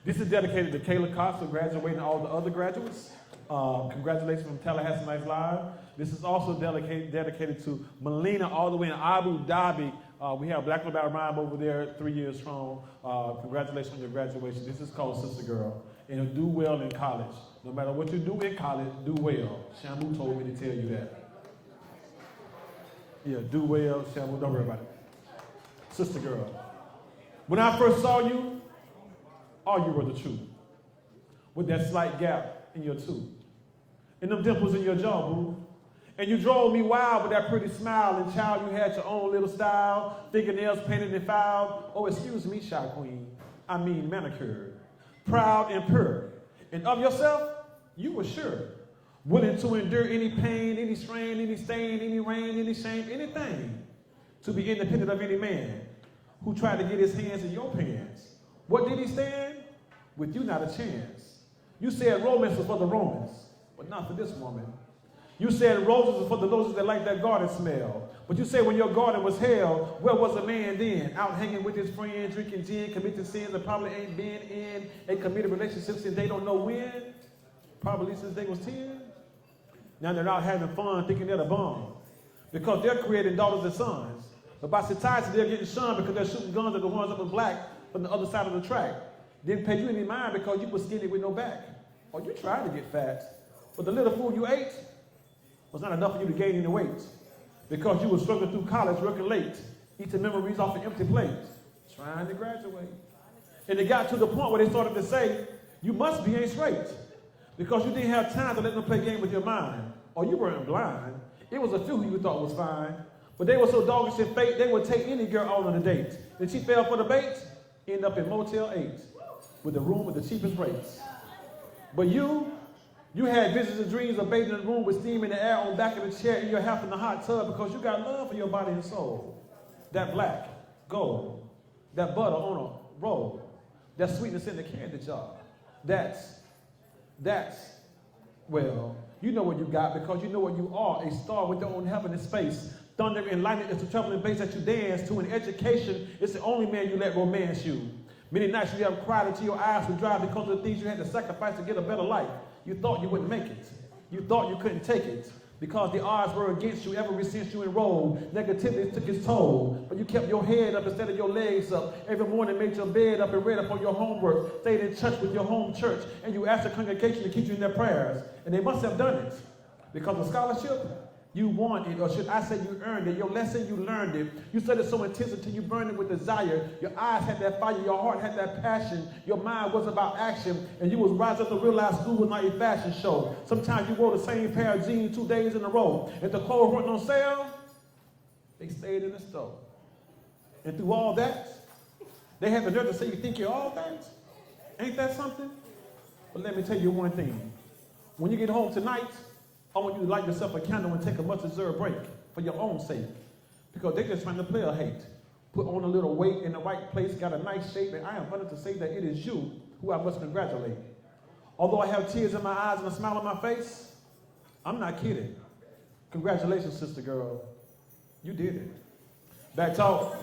This is dedicated to Kayla Cox for graduating, and all the other graduates. Congratulations from Tallahassee Nights Live. This is also dedicated to Melina all the way in Abu Dhabi. We have Black About Rhyme over there 3 years from. Congratulations on your graduation. This is called Sista Girl. And do well in college. No matter what you do in college, do well. Shamu told me to tell you that. Yeah, do well, Shamu, don't worry about it. Sista Girl. When I first saw you, all you were the truth. With that slight gap in your tooth. And them dimples in your jaw, boo. And you drove me wild with that pretty smile. And child, you had your own little style. Fingernails painted and filed. Oh, excuse me, shy queen. I mean manicured. Proud and pure. And of yourself, you were sure. Willing to endure any pain, any strain, any stain, any rain, any shame, anything. To be independent of any man who tried to get his hands in your pants. What did he stand? With you, not a chance. You said romance was for the Romans, but not for this woman. You said roses are for the roses that like that garden smell. But you said when your garden was hell, where was a man then? Out hanging with his friends, drinking gin, committing sins that probably ain't been in a committed relationship since they don't know when. Probably since they was 10. Now they're out having fun, thinking they're the bomb. Because they're creating daughters and sons. But by society, they're getting shunned because they're shooting guns at the ones that were black from the other side of the track. Didn't pay you any mind because you were skinny with no back. Or you tried to get fat. But the little food you ate was not enough for you to gain any weight. Because you were struggling through college, working late, eating memories off an empty plate, trying to graduate. And it got to the point where they started to say, you must be ain't straight. Because you didn't have time to let them play game with your mind. Or you weren't blind. It was a few who you thought was fine. But they were so doggish in fate, they would take any girl out on a date. Then she fell for the bait, end up in Motel 8 with the room with the cheapest rates. But you had visions and dreams of bathing in the room with steam in the air on the back of the chair in your half in the hot tub because you got love for your body and soul. That black, gold, that butter on a roll, that sweetness in the candy jar. That's, well, you know what you got because you know what you are, a star with your own heaven and space. Thunder and lightning is the troubling bass that you dance to. In education, it's the only man you let romance you. Many nights you have cried until your eyes would dry because of the things you had to sacrifice to get a better life. You thought you wouldn't make it. You thought you couldn't take it because the odds were against you ever since you enrolled. Negativity took its toll, but you kept your head up instead of your legs up. Every morning made your bed up and read up on your homework, stayed in touch with your home church, and you asked the congregation to keep you in their prayers. And they must have done it because of scholarship. You won it, or should I say you earned it. Your lesson, you learned it. You studied so intense until you burned it with desire. Your eyes had that fire, your heart had that passion. Your mind was about action, and you was rising up to realize school was not a fashion show. Sometimes you wore the same pair of jeans 2 days in a row. If the clothes weren't on sale, they stayed in the store. And through all that, they had the nerve to say you think you're all that? Ain't that something? But let me tell you one thing. When you get home tonight, I want you to light yourself a candle and take a much-deserved break for your own sake. Because they're just trying to play a hate. Put on a little weight in the right place, got a nice shape, and I am honored to say that it is you who I must congratulate. Although I have tears in my eyes and a smile on my face, I'm not kidding. Congratulations, Sista Girl. You did it. Back talk.